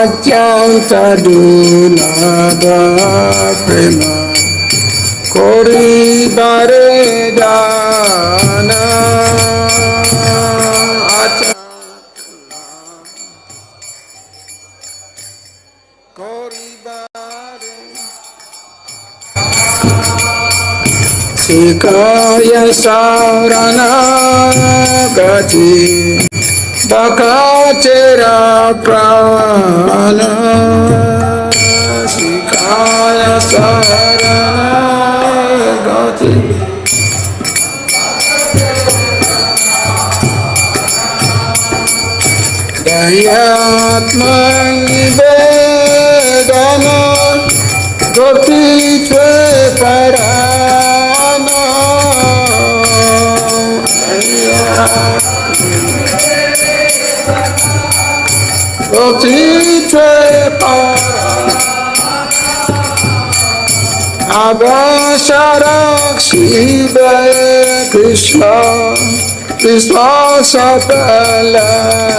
atyanta dulabha prema koribare dana koribare sikaya sarana gati bakachera prana sikaya sarana gati dayatma nivedana goti tve parana goti tve parana abhasarakshi Krishna Krishna sapalana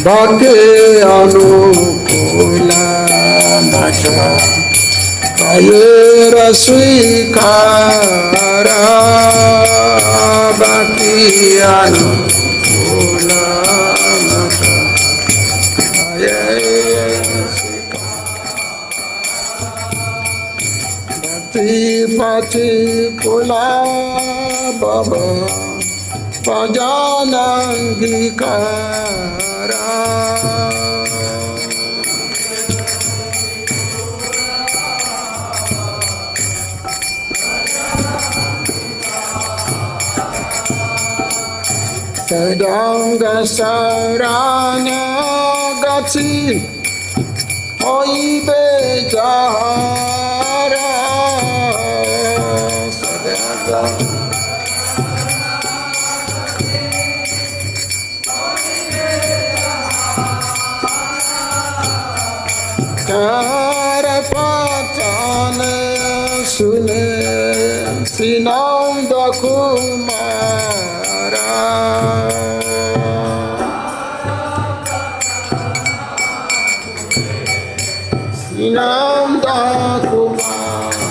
bhakti anukula macha kayera svikara bhakti anukula macha kayera svikara bhakti patikula baba pajanangikara Sadanga sarana gati oibe jahara sadanga karapatane sune sinanda kumara sinanda kumara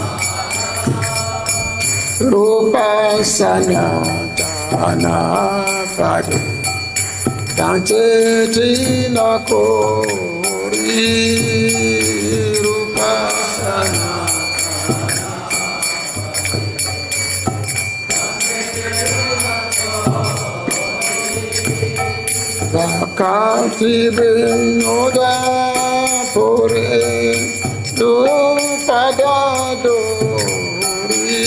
rupa sanatana pade dance tina kori rupa sanatana Vakati vinoda pure dupada dori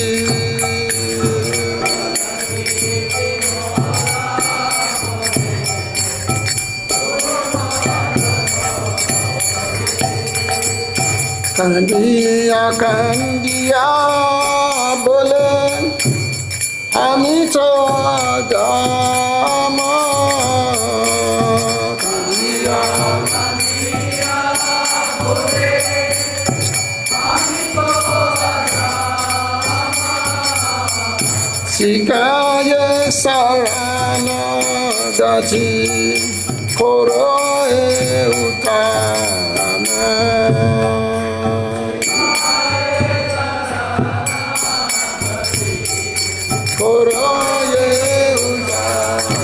kandiya bole hami to adama Sikaya sarana gati koro e utama koro e utama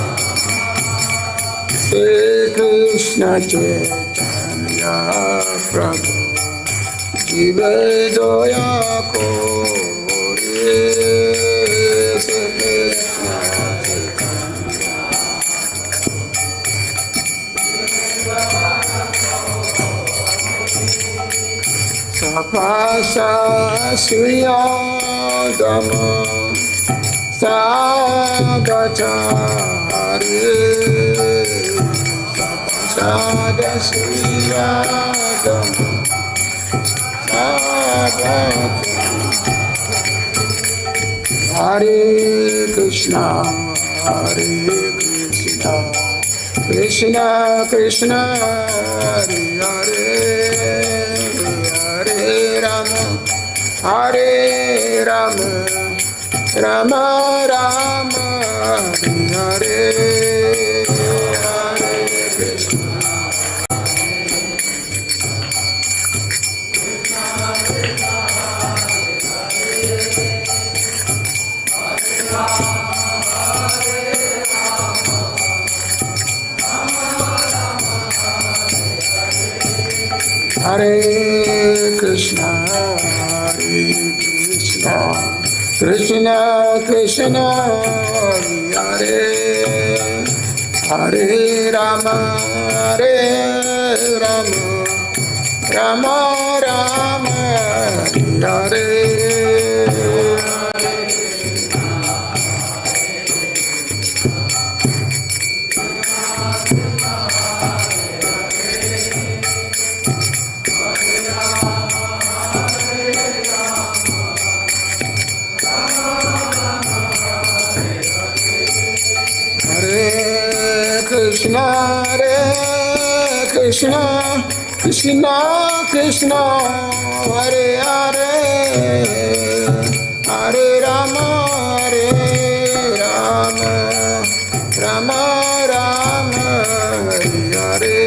Shri Krishna Chaitanya Prabhu Jive doya kore Sapasa Sriya Dhamma Sagachari Sapasa Sriya Dhamma Sagachari Hare Krishna Hare Krishna Krishna Krishna Hare Hare Hare Hare Rama, Rama Rama, Hare Hare Krishna. Hare Krishna, Hare Krishna, Krishna Krishna, Hare Hare, Rama, Hare Rama, Rama Rama, Hare Krishna, Hare Krishna, Krishna Krishna, Hare Hare, Hare Rama, Hare Rama, Rama Rama, Hare Hare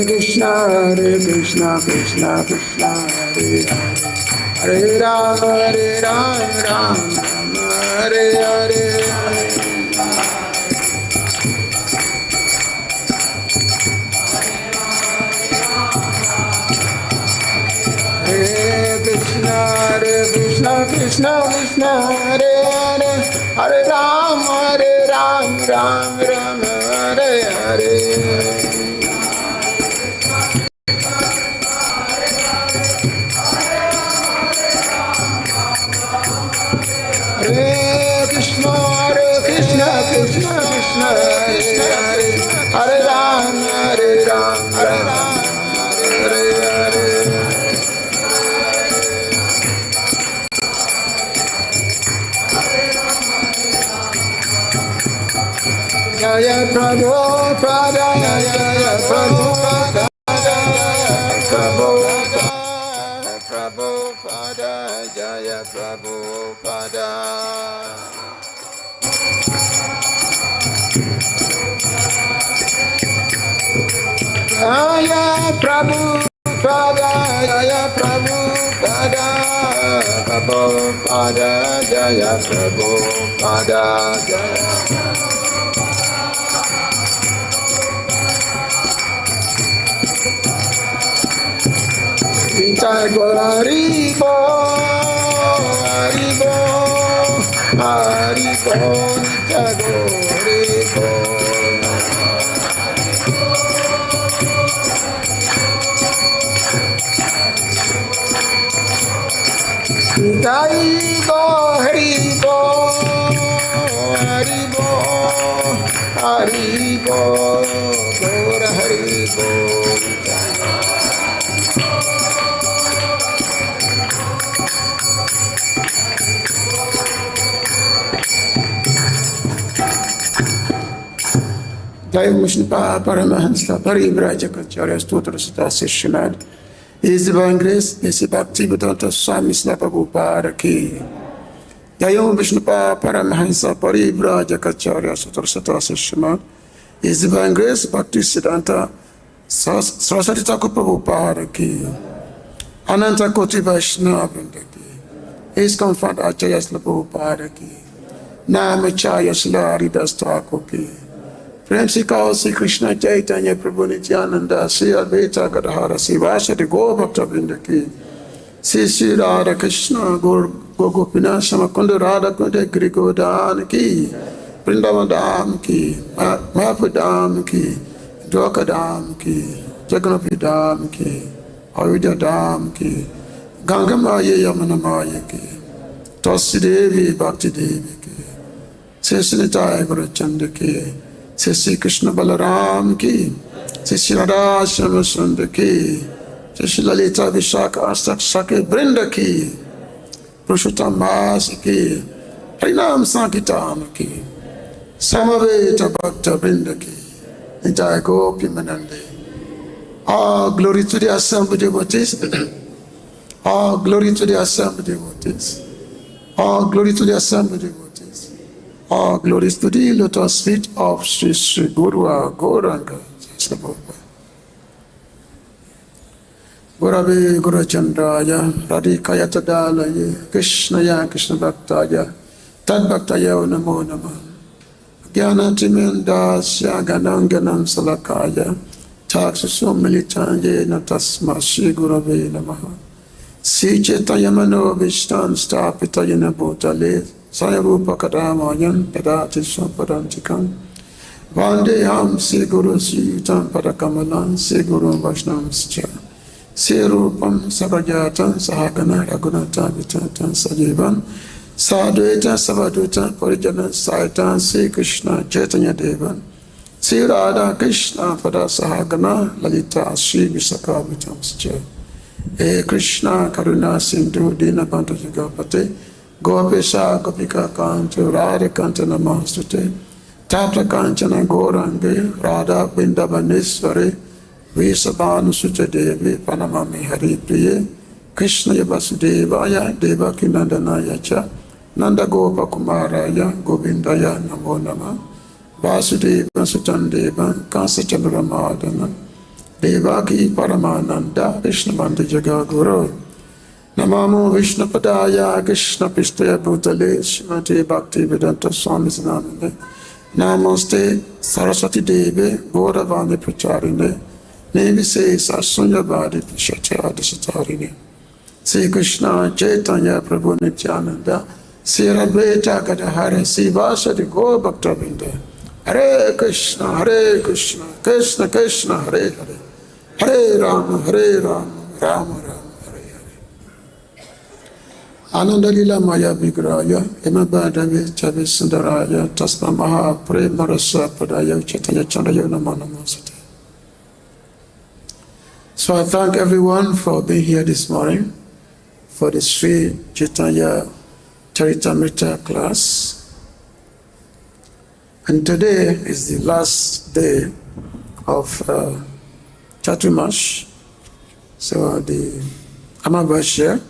Krishna, Hare Krishna, Krishna Krishna, Hare Hare, Hare Rama, Rama Rama, Hare Hare. Hare Krishna, Krishna Krishna, Hare Hare, Hare Rama, Rama Rama, Hare Hare. Hare Krishna, Krishna Krishna, Hare Hare, Hare Rama, Rama Hare Hare. Jaya Prabhupada, Jaya Prabhupada, Prabhupada, Jaya Prabhupada. Jaya Prabhupada, Jaya Prabhupada, Prabhupada, Jaya Prabhupada, Jaya. Haribo, Haribo, Haribo, Haribo. Haribo, Haribo, Haribo, Haribo, Gora Haribo. Jai Vishnupada Paramahansa Parivrajacharya Stotra Sutta Sishimad. His divine grace, His Bhakti Vedanta Swami Prabhupada ki. Jai Vishnupada Paramahansa Parivrajacharya Stotra Sutta Sishimad. His divine grace, Bhakti Siddhanta Saraswati Thakur Prabhupada ki. Ananta Koti Vaishnava Vrinda ki. His comfort Acharya Prabhupada ki. Namacharya Srila Haridas Thakur ki. प्रेम से कहो श्री कृष्ण चैतन्य प्रभु नित्यानंद श्री अद्वैता गदाधर श्रीवासदि गौर भक्त वृंद की श्री श्री राधा कृष्ण गो गोपीनाथ समकुंड राधा कुंड गिरि गोवर्धन की वृंदावन धाम की मायापुर धाम की द्वारका धाम की जगन्नाथ धाम की अयोध्या धाम की गंगा माया यमुना माया की तुलसी देवी भक्ति देवी की श्री निताय गुरु चंद्र की श्री कृष्ण बलराम की Sishirada Shamasundaki, Shishilalita Vishaka Astak Sake Brindaki, Purushottamasi, Harinam Sankitama, Samaveta Bhakta Brindaki, Nitai Gopi Manande. All glory to the assembled devotees. All glory to the assembled devotees. All glory to the assembled devotees. All glories to the lotus feet of Sri Sri Guru Gauranga. Gurave Guru Chandraya, Radhikaya Tadalaya, Krishnaya Krishna Bhaktaya, Tad Bhaktaya Namo Namah. Gyanantimendasya Gananganam Salakaya, Taksasum Militanye Natasma Shri Gurave Namaha. Si Chaitanyamano Vishtan Stapitayana Bhutale, Sayarupa Kadamayan, Padati Sampadantikam, Vandeham Si Guru Sritam Padakamalan, Si Guru Vaishnam Scha, Si Rupam Sarajatan Sahagana Raghunata Vitatan Sajivan, Sadhuita Savaduta Parijana Saitan Si Krishna Chaitanya Devan, Si Radha Krishna Pada Sahagana Lalita Sri Visakha Vitam Scha. He Krishna Karuna Sindhu Dina Banta Jagapate Gopesha Gopika Kantu Radha Kanta Namastute Tata Kanchana Gorange Radha Bindabanesware Visabhanu Sucha Devi Panamami Hari Priye Krishna Vasudevaya Devaki Nandanaya Cha Nanda Gopa Kumaraya Govindaya Namo Nama Vasudeva Sutandeva Kansa Chandramadana Devaki Paramananda Krishna Banda Jagaguru Namamo Vishnu Padaya Krishna Pistaya Bhutale Shrimati Bhakti Vedanta Swami Sanamane Namaste Saraswati Devi Gauravani Pracharine Nevise Sarsunya Bhadi Pishachadi Satarine Sri Krishna Chaitanya Prabhu Nityananda Sri Advaita Gadahara Sri Vasadi Gaur Bhakta Vrinda Hare Krishna Krishna Krishna Hare Hare Hare Rama Rama Rama Hare Hare. Ādi-līlā Maya Vigraya Emabhadave Chavi Sundaraya Tasma Maha Prema Rasa Padaya Chaitanya Chandaya Namo Namaste. So I thank everyone for being here this morning for the Sri Chaitanya Charitamrita class. And today is the last day of Chaturmash, so the Amavasya.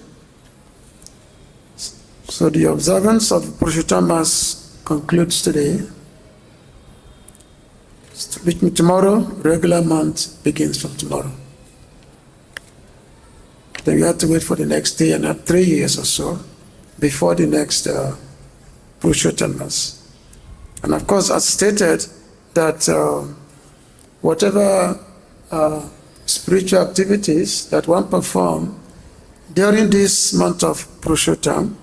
So the observance of Purushottam concludes today. Which means tomorrow, regular month begins from tomorrow. Then we have to wait for the next day and 3 years or so before the next Purushottam. And of course, as stated, that whatever spiritual activities that one perform during this month of Purushottam,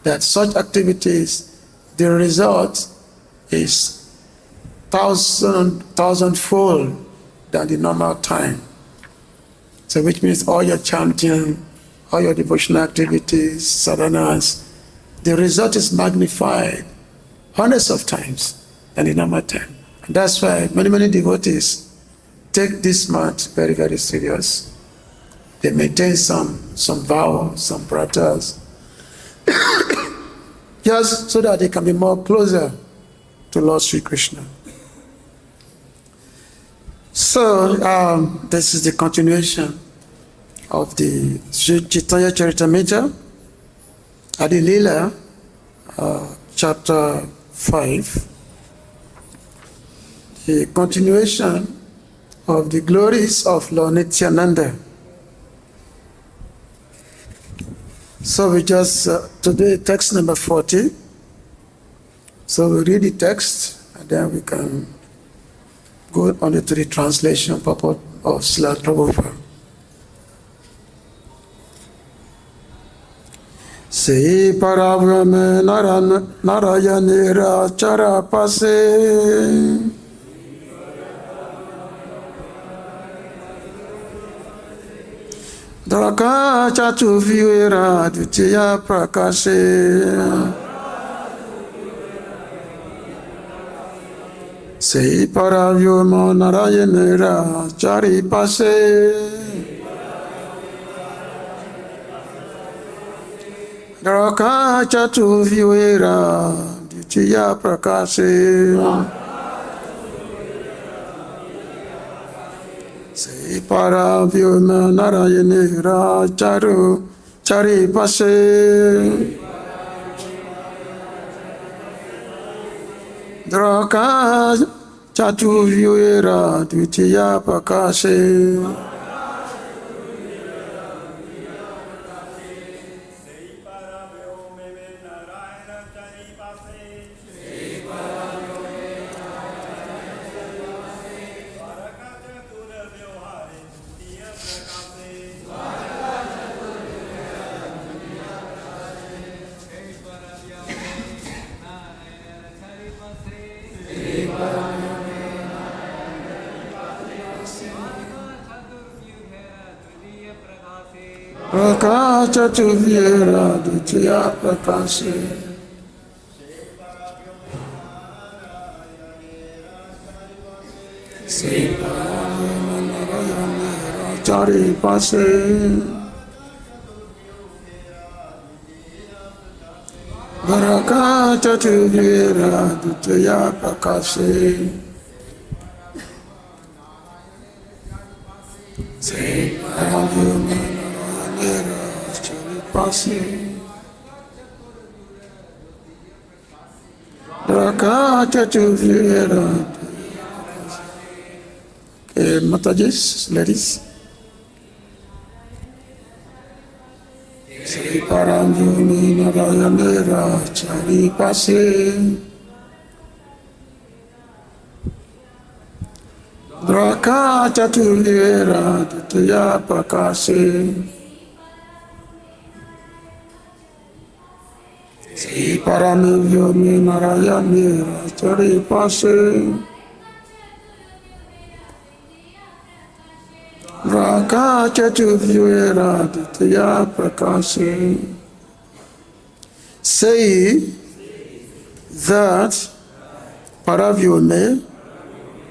that such activities, the result is thousandfold than the normal time. So which means all your chanting, all your devotional activities, sadhanas, the result is magnified hundreds of times than the normal time. And that's why many devotees take this month very, very serious. They maintain some vows, some pratas, just so that they can be more closer to Lord Sri Krishna. So this is the continuation of the Sri Chaitanya Charitamrita, Ādi-līlā, chapter 5, the continuation of the glories of Lord Nityananda. So we just, today text number 40, so we read the text and then we can go on to the translation purport of Ishwara Prabhu. Se Parabrahma Narayanira Charapase Draka Chatu Vivera Dvitiya Prakashe Sei Paravyoma Narayanera Charipase Draka Chatuvyera Ditya Prakase Sei Paravyoma Narayanera Charipase Draka Chatuvyera Ditya Prakase Draka Chatuvyera Ditya Prakase Sei Paravyoma Narayanera Charipase Draka Chatuvyera Ditya Prakase Sei Paravyoma Draka Chatuvyera. Matajis, ladies. Sri Paramjuni Narayanera Charipase Draka Chatuvyera Ditya Prakase Sri Paramjuni Narayanera Charipase Draka Chatuvyera Ditya Prakase. Say that Paravyome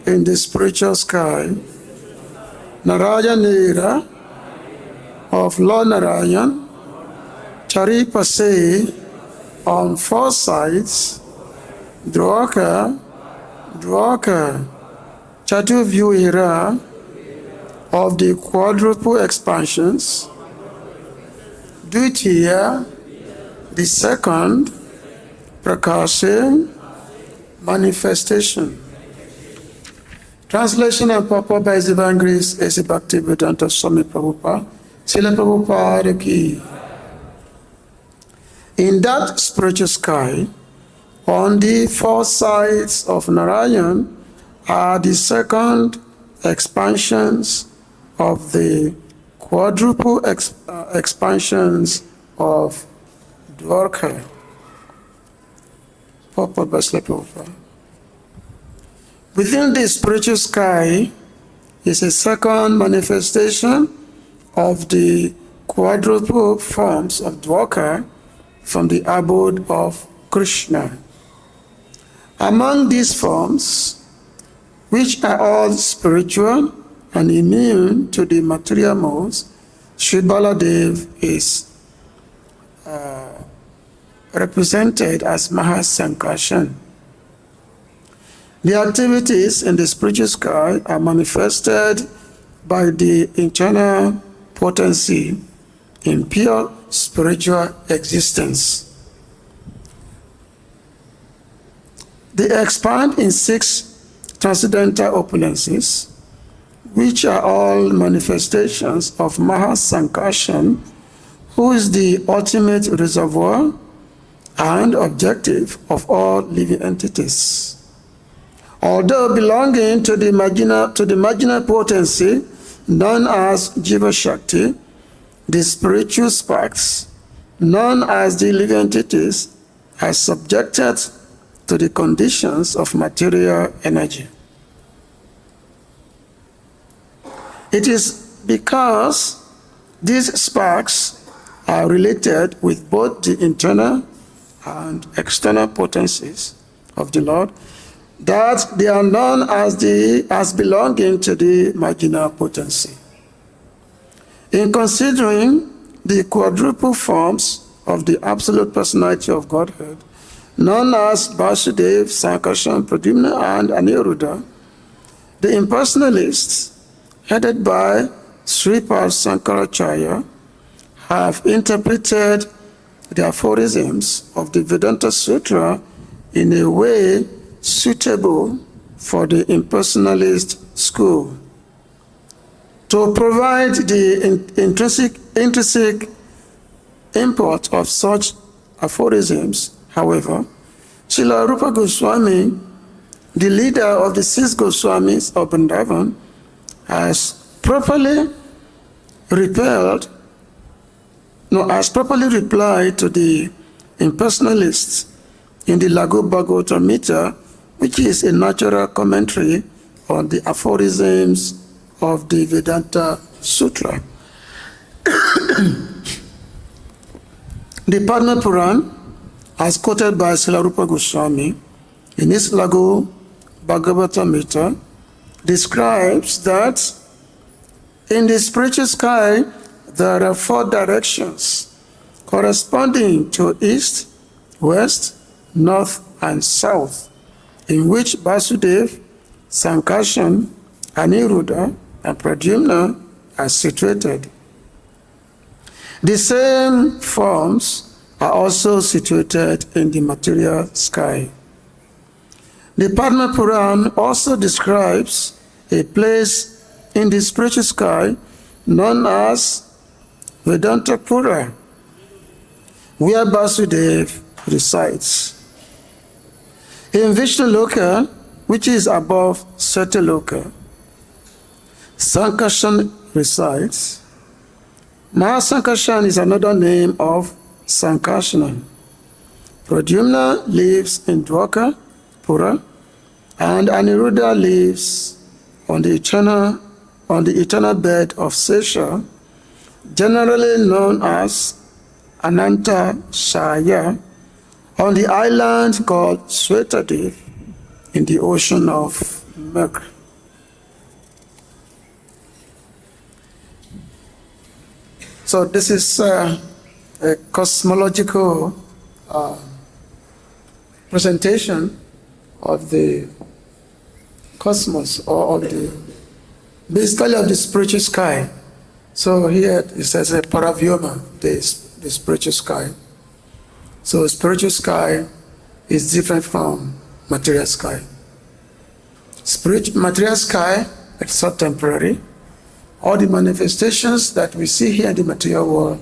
in the spiritual sky, Narayanera of Lord Narayan, Charipase on four sides, Draka Chatuvyera of the quadruple expansions, Dvitiya, the second, Prakase, manifestation. Translation and purport by His Divine Grace A.C. Bhaktivedanta Swami Prabhupada, Srila Prabhupada ki. In that spiritual sky, on the four sides of Narayan are the second expansions of the quadruple expansions of Dwarka. Within the spiritual sky is a second manifestation of the quadruple forms of Dwarka from the abode of Krishna. Among these forms, which are all spiritual and immune to the material modes, Sri Baladev is represented as Mahasankarshan. The activities in the spiritual sky are manifested by the internal potency in pure spiritual existence. They expand in 6 transcendental opulences, which are all manifestations of Mahasankarshan, who is the ultimate reservoir and objective of all living entities. Although belonging to the marginal potency known as Jiva Shakti, the spiritual sparks, known as the living entities, are subjected to the conditions of material energy. It is because these sparks are related with both the internal and external potencies of the Lord that they are known as belonging to the marginal potency. In considering the quadruple forms of the absolute personality of Godhead, known as Vasudeva, Sankarshan, Pradyumna, and Aniruddha, the impersonalists, headed by Sripad Sankaracharya, have interpreted the aphorisms of the Vedanta Sutra in a way suitable for the impersonalist school. To provide the intrinsic import of such aphorisms, however, Srila Rupa Goswami, the leader of the 6 Goswamis of Vrindavan, has properly replied to the impersonalists in the Laghu Bhagavatamrita, which is a natural commentary on the aphorisms of the Vedanta Sutra. The Padma Puran, as quoted by Srila Rupa Goswami in his Laghu Bhagavatamrita, describes that in the spiritual sky there are 4 directions corresponding to east, west, north, and south, in which Vasudeva, Sankarshan, Aniruddha, and Pradyumna are situated. The same forms are also situated in the material sky. The Padma Puran also describes a place in the spiritual sky known as Vedanta Pura, where Vasudeva resides. In Vishnu Loka, which is above Satyaloka, Sankarshan resides. Mahasankarshan is another name of Sankarsana. Pradyumna lives in Dwaka Pura, and Aniruddha lives on the eternal bed of Sesha, generally known as Ananta Shaya, on the island called Swetadev in the ocean of milk. So this is a cosmological presentation of the cosmos, or of basically of the spiritual sky. So here it says a paravyoma, the spiritual sky. So spiritual sky is different from material sky. Material sky, it's so temporary. All the manifestations that we see here in the material world,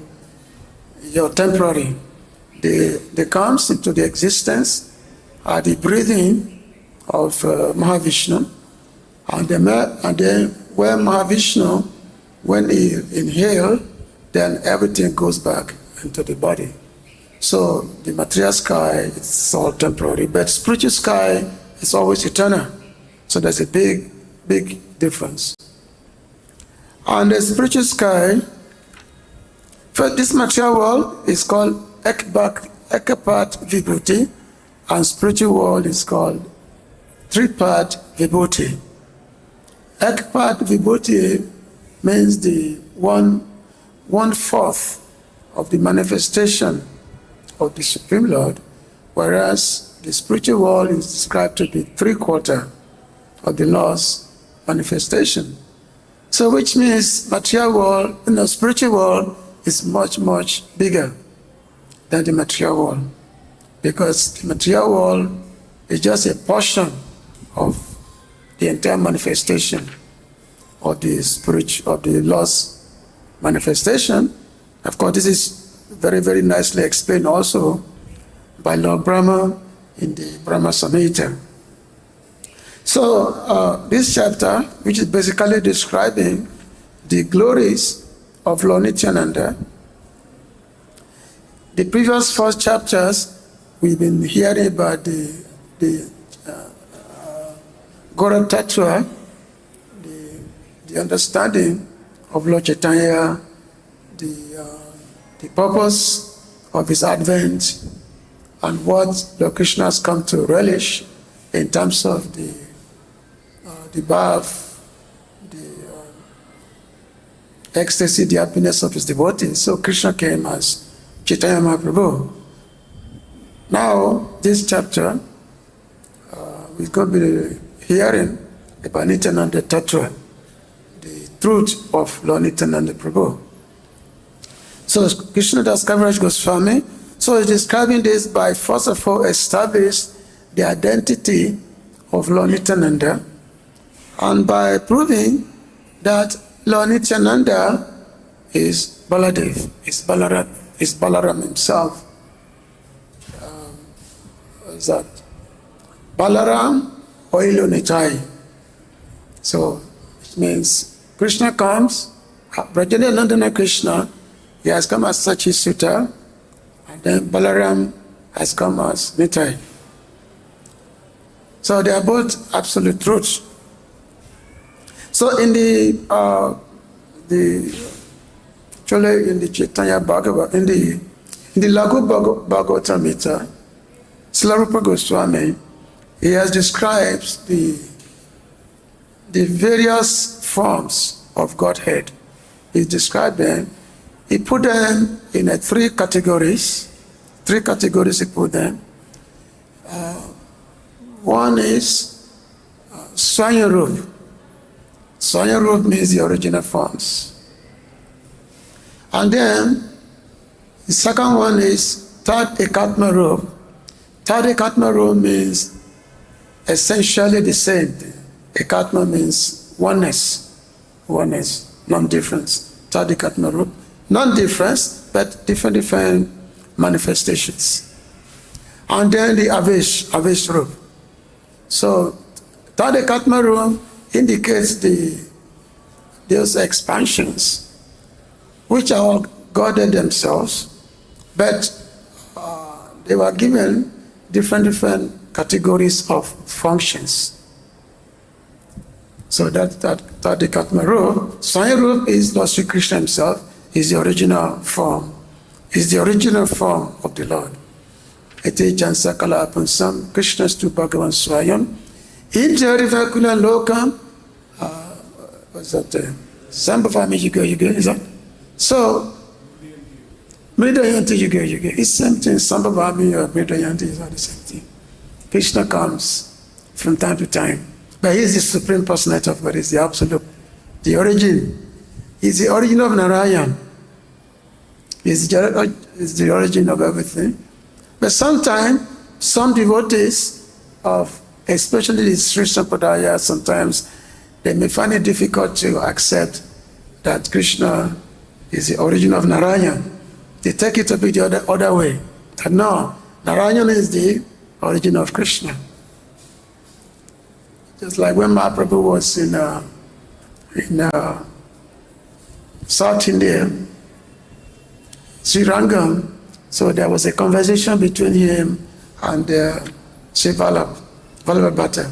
are temporary. They comes into the existence at the breathing of Mahavishnu, and then when Mahavishnu, when he inhales, then everything goes back into the body. So the material sky, it's all temporary, but spiritual sky is always eternal. So there's a big, big difference. And the spiritual sky, for this material world is called Ekapat Vibhuti, and spiritual world is called Tripat Vibhuti. Ekapat Vibhuti means the one-fourth of the manifestation of the Supreme Lord, whereas the spiritual world is described to be 3/4 of the Lord's manifestation. So which means material world, spiritual world is much, much bigger than the material world, because the material world is just a portion of the entire manifestation of the Lord's manifestation. Of course, this is very, very nicely explained also by Lord Brahma in the Brahma Samhita. So this chapter, which is basically describing the glories of Lord Nityananda, the previous 4 chapters, we've been hearing about the Gora Tattva, the understanding of Lord Chaitanya, the purpose of his advent, and what Lord Krishna has come to relish in terms of the birth, the ecstasy, the happiness of his devotees. So Krishna came as Chaitanya Mahaprabhu. Now, this chapter, we're going to be hearing about Nityananda Tattva, the truth of Lord Nityananda Prabhu. So Krishna Das Kaviraj Goswami, so he's describing this by first of all establish the identity of Lord Nityananda, and by proving that Lord Nityananda is Baladev, is Balaram himself. Is that Balaram Oilo Nitai? So it means Krishna comes, Brajanandana Krishna, he has come as Sachisuta, and then Balaram has come as Nitai. So they are both absolute truths. So in the Chaitanya Bhagavad, in the Laghu Bhagavatamrita, Srila Rupa Goswami, he has described the various forms of Godhead. He described them. He put them in three categories. Three categories he put them. One is Swayamrup. Swayamrup means the original forms. And then the second one is Tad Ekatma Rup. Tad Ekatma Rup means essentially the same thing. Ekatma means oneness, non-difference. Tad Ekatma Rup, non-difference, but different manifestations. And then the Avesh Rup. So Tad Ekatma Rup indicates those expansions, which are all Godhead themselves, but they were given different categories of functions. So that Ekatma Rup, Swayamrup is Lord Sri Krishna himself, is the original form, is the original form of the Lord. Ete Jansakala Apunsam, Krishna's tu Bhagavan Swayam, Injarivakula Lokam, what's that? Sambhavami Yuga, is that? So, Mridayanti Yuga. It's the same thing. Sambhavami or Mridayanti is not the same thing. Krishna comes from time to time. But he is the Supreme Personality of God. He is the Absolute. The origin. He is the origin of Narayan. He is the origin of everything. But sometimes, some devotees of, especially the Sri Sampradaya, sometimes they may find it difficult to accept that Krishna is the origin of Narayan. They take it to be the other way. That no, Narayan is the origin of Krishna. Just like when Mahaprabhu was in South India, Sri Rangam, so there was a conversation between him and Sri Vallabhata.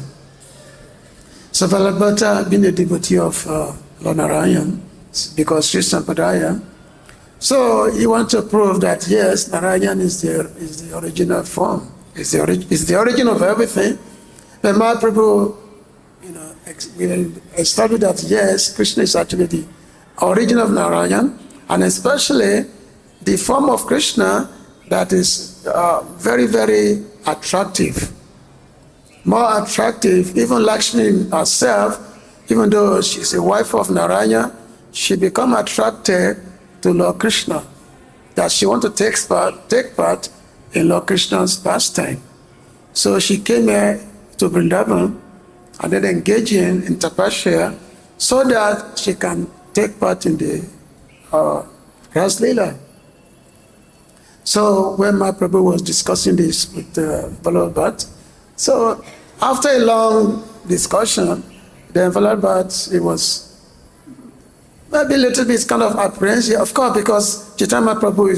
So Vallabhata, being a devotee of Lord Narayan, because Sri Sampradaya, so he wants to prove that yes, Narayan is the original form, is the origin of everything. But Mahaprabhu, established that yes, Krishna is actually the origin of Narayan, and especially the form of Krishna that is very, very attractive. More attractive, even Lakshmi herself, even though she's a wife of Narayana, she become attracted to Lord Krishna, that she want to take part in Lord Krishna's pastime. So she came here to Vrindavan and then engage in tapasya so that she can take part in the Ādi-līlā. So when Mahaprabhu was discussing this with Vallabhat, so after a long discussion, then Vallabhat, it was maybe a little bit kind of apprehensive, of course, because Chaitanya Mahaprabhu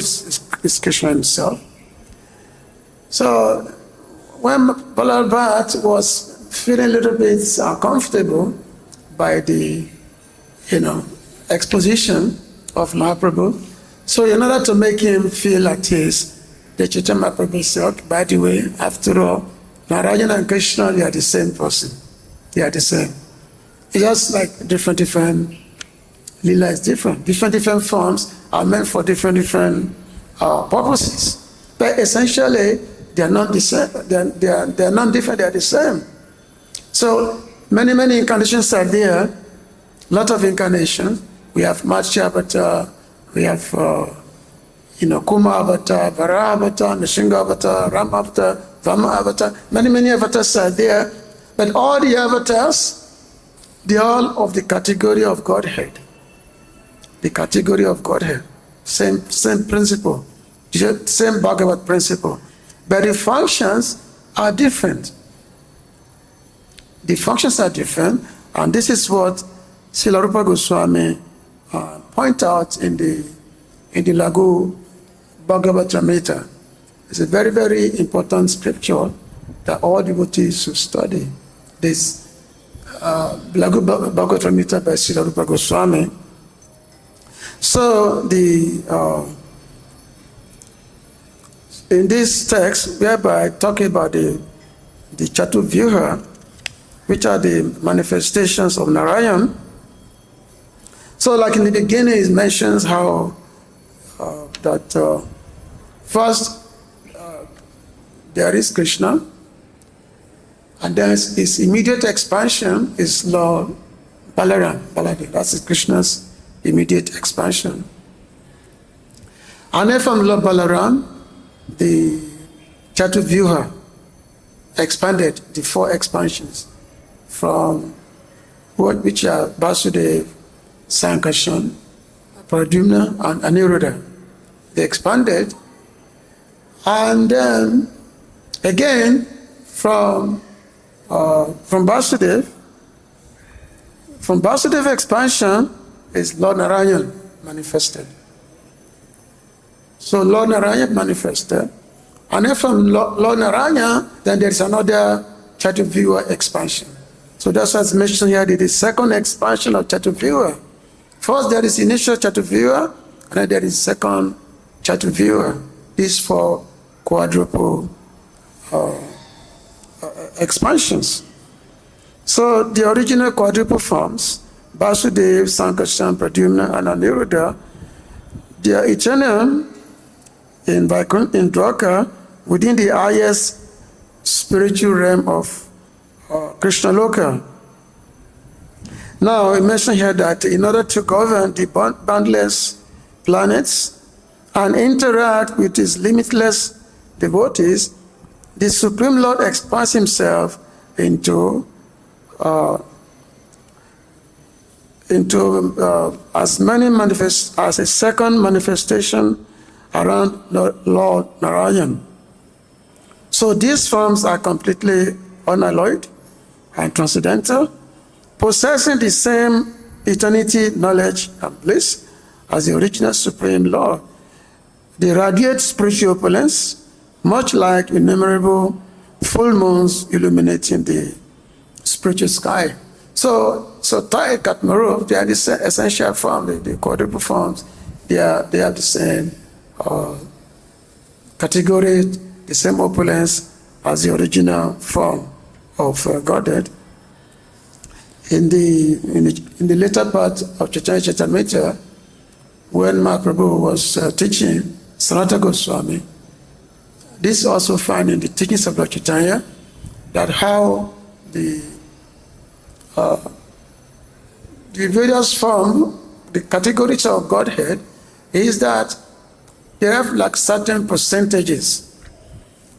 is Krishna himself. So when Vallabhat was feeling a little bit uncomfortable by the, exposition of Mahaprabhu, so in order to make him feel at ease, the Chaitanya Mahaprabhu said, by the way, after all, Narayana and Krishna, they are the same person. They are the same. It's just like different Lila is different. Different forms are meant for different purposes. But essentially, they are not the same. They are not different. They are the same. So many incarnations are there. A lot of incarnations. We have Matsya Avatar. We have Kuma Avatar, Vara Avatar, Nishinga Avatar, Ram Avatar, Vama Avatar. Many avatars are there. But all the avatars, they are all of the category of Godhead. The category of Godhead. Same principle. Same Bhagavad principle. But the functions are different. The functions are different, and this is what Srila Rupa Goswami point out in the Laghu Bhagavatamrita. It's a very important scripture that all devotees should study. This Laghu Bhagavatamrita by Srila Rupa Goswami. So in this text, whereby talking about the Chaturvyuha, which are the manifestations of Narayan. So like in the beginning, it mentions how that first there is Krishna, and then his immediate expansion is Lord Balaram. That's Krishna's immediate expansion. And then from Lord Balaram, the Chaturvyuha expanded, the 4 expansions, from which are Vasudeva, Sankarshan, Pradyumna, and Aniruddha. They expanded, and then again from Vasudeva expansion is Lord Narayan manifested. So Lord Narayan manifested, and then from Lord Narayan, then there is another Chaturvyuha expansion. So that's what's mentioned here, the second expansion of Chaturvyuha. First, there is initial Chaturvyuha, and then there is second Chaturvyuha. These 4 quadruple expansions. So the original quadruple forms, Vasudeva, Sankarshan, Pradyumna, and Aniruddha, they are eternal in Dwaka within the highest spiritual realm of Krishna Loka. Now, we mentioned here that in order to govern the boundless planets and interact with his limitless devotees, the Supreme Lord expands himself into as a second manifestation around Lord Narayan. So these forms are completely unalloyed and transcendental, possessing the same eternity, knowledge, and bliss as the original Supreme Lord. They radiate spiritual opulence, much like innumerable full moons illuminating the spiritual sky. So Tai Katmaru, they are the essential form, the quadruple forms. They have the same category, the same opulence as the original form of Godhead. In the later part of Chaitanya Charitamrita, when Mahaprabhu was teaching Sanatana Goswami, this also found in the teachings of Lord Chaitanya, that how the various forms, the categories of Godhead, is that they have like certain percentages.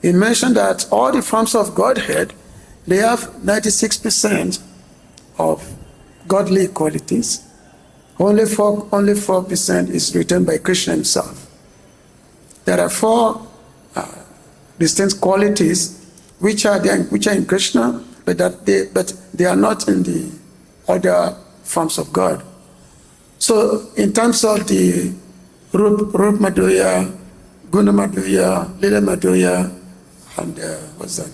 He mentioned that all the forms of Godhead, they have 96% of godly qualities. Only 4% is written by Krishna himself. There are 4 distinct qualities which are in Krishna, but they are not in the other forms of God. So in terms of the Rup Madhurya, Guna Madhurya, Lila Madhurya, and what's that?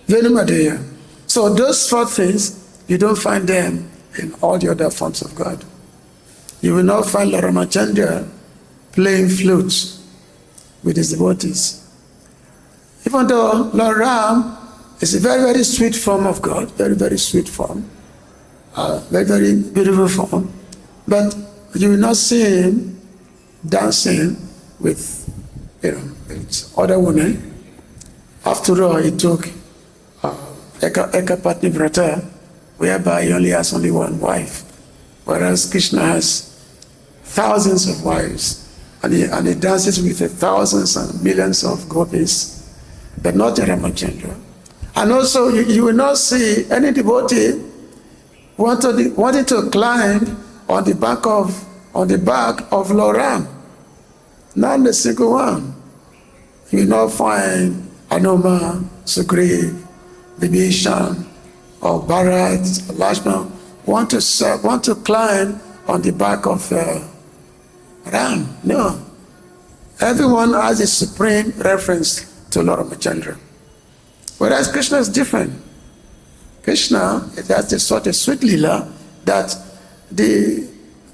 Venu Madhurya. So those 4 things, you don't find them in all the other forms of God. You will not find Lord Ramachandra playing flutes with his devotees. Even though Lord Ram is a very, very sweet form of God, very, very sweet form, very, very beautiful form, but you will not see him dancing with, with other women. After all, he took Ekapatni Vrata, whereby he only has only one wife, whereas Krishna has thousands of wives, and he dances with thousands and millions of gopis, but not Ramachandra. And also, you will not see any devotee wanting to climb on the back of Lord Ram. Not a single one. You will not find Anuma, Sugriv, Vibhishan, or Bharat, or Lakshmana want to climb on the back of Ram. No. Everyone has a supreme reference to Lord Ramachandra. Whereas Krishna is different. Krishna, that's the sort of sweet lila that the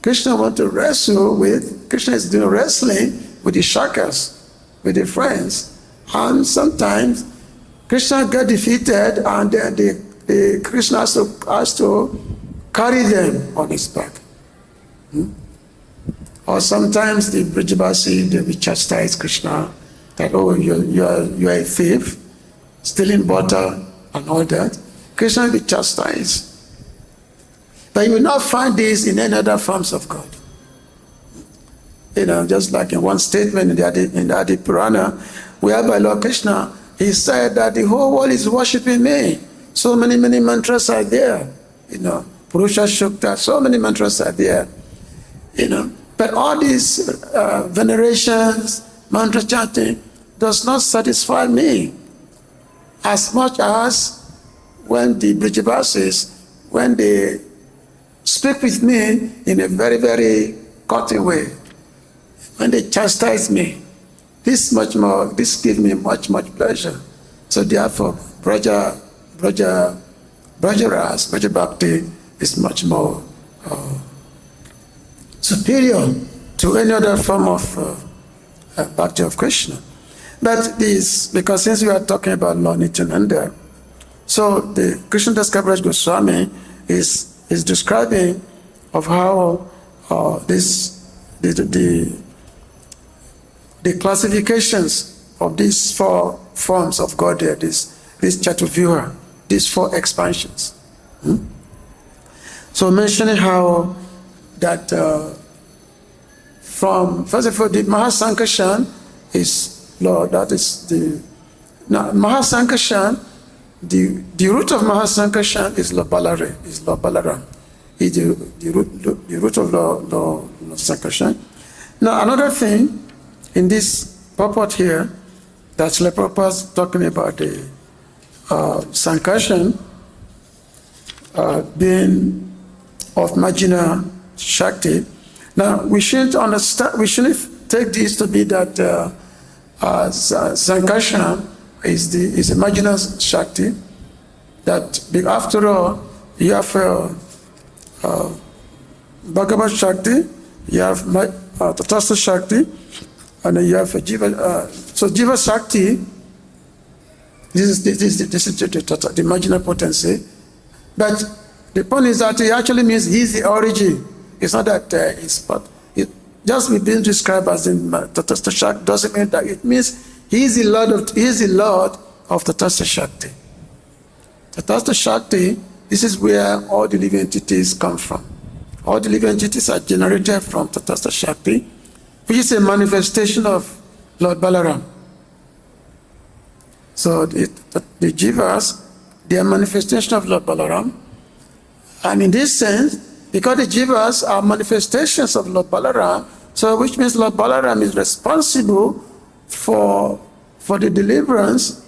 Krishna want to wrestle with. Krishna is doing wrestling with the shakas, with the friends. And sometimes Krishna get defeated, and then the Krishna has to carry them on his back. Or sometimes the Brajabasi, they will chastise Krishna that, oh, you are a thief, stealing butter and all that. Krishna will be chastised. But you will not find this in any other forms of God. Just like in one statement in the Adi Purana, whereby Lord Krishna, he said that the whole world is worshipping me. So many mantras are there. Purusha Shukta, so many mantras are there. But all these venerations, mantra chanting, does not satisfy me as much as when the Brijabasis, when they speak with me in a very, very cutting way, when they chastise me, this gives me much pleasure. So therefore, Braja Bhakti is much more superior to any other form of Bhakti of Krishna. But this, because since we are talking about Lord Nityananda, so the Krishnadas Kaviraj Goswami is describing of how the classifications of these four forms of Godhead, this Chatuvyuha, these four expansions. So mentioning how that from, first of all, the Mahasankarshan is Lord, that is Mahasankarshan, the root of Mahasankarshan is Lord Balaram. Is the root of Lord Sankarshan. Now another thing in this purport here, that Srila Prabhupada is talking about the Sankarshan being of Majjhina Shakti. Now we shouldn't take this to be that Sankarshan is a Majjhina Shakti, that after all you have Bhagavad Shakti, you have Tatastha Shakti, and then you have Jiva. So Jiva Shakti, this is the Majjhina potency. But the point is that it actually means he is the origin. It's not that just being described as in Tatastha Shakti doesn't mean that. It means he is the Lord of Tatastha Shakti. Tatastha Shakti, this is where all the living entities come from. All the living entities are generated from Tatastha Shakti, which is a manifestation of Lord Balaram. So the Jivas, they are manifestation of Lord Balaram. And in this sense, because the Jivas are manifestations of Lord Balaram, so which means Lord Balaram is responsible for the deliverance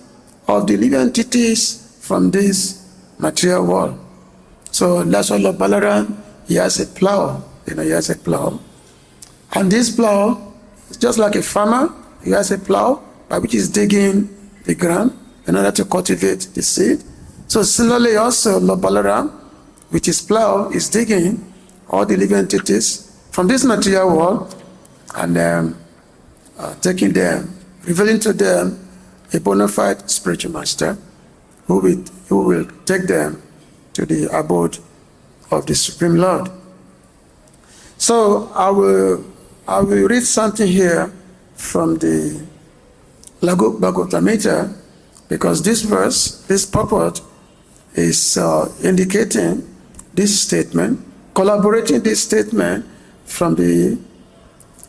of the living entities from this material world. So that's why Lord Balaram, he has a plow. He has a plow. And this plow is just like a farmer. He has a plow by which he's digging the ground in order to cultivate the seed. So similarly also, Lord Balaram, with his plow, is digging all the living entities from this material world and taking them, revealing to them a bona fide spiritual master who will take them to the abode of the Supreme Lord. So I will read something here from the Bhagavatamrita, because this verse, this purport, is indicating this statement, corroborating this statement from the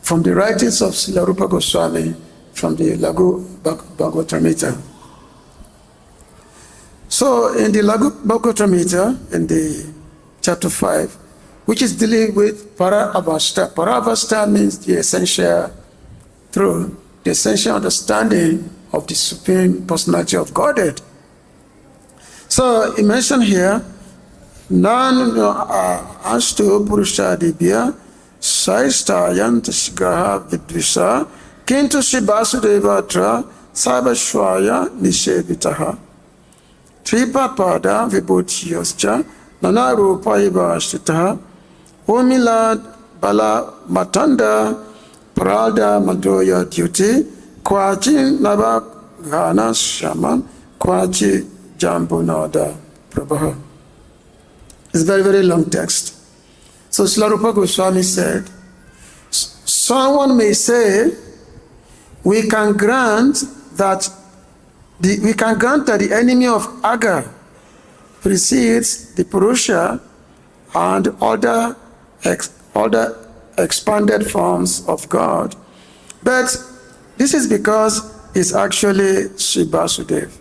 writings of Srila Rupa Goswami from the Bhagavatamrita. So in the Bhagavatamrita, in the chapter 5, which is dealing with Para-avasta. Para-avasta means the essential truth, the essential understanding of the Supreme Personality of Godhead. So he mentioned here, Nan astu purusha dibya saista yantasgraha vidvisa kintu shibasudevatra sabashwaya nishevitaha tripapada vibhutyascha nanarupa ivashtitaha umila bala matanda prada madoya dyuti kwachi navaghana shaman kwachi jambunada prabha. It's a very, very long text. So Srila Rupa Goswami said, someone may say, we can grant that the enemy of Aga precedes the Purusha and other expanded forms of God. But this is because it's actually Sri Vasudev.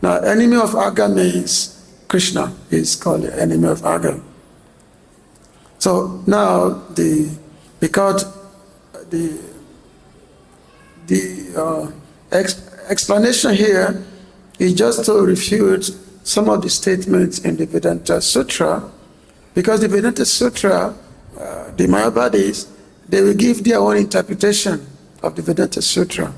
Now, enemy of Aga means Krishna is called the enemy of Aga. So now because the explanation here is just to refute some of the statements in the Vedanta Sutra, because the Vedanta Sutra, the Mayavadis, they will give their own interpretation of the Vedanta Sutra.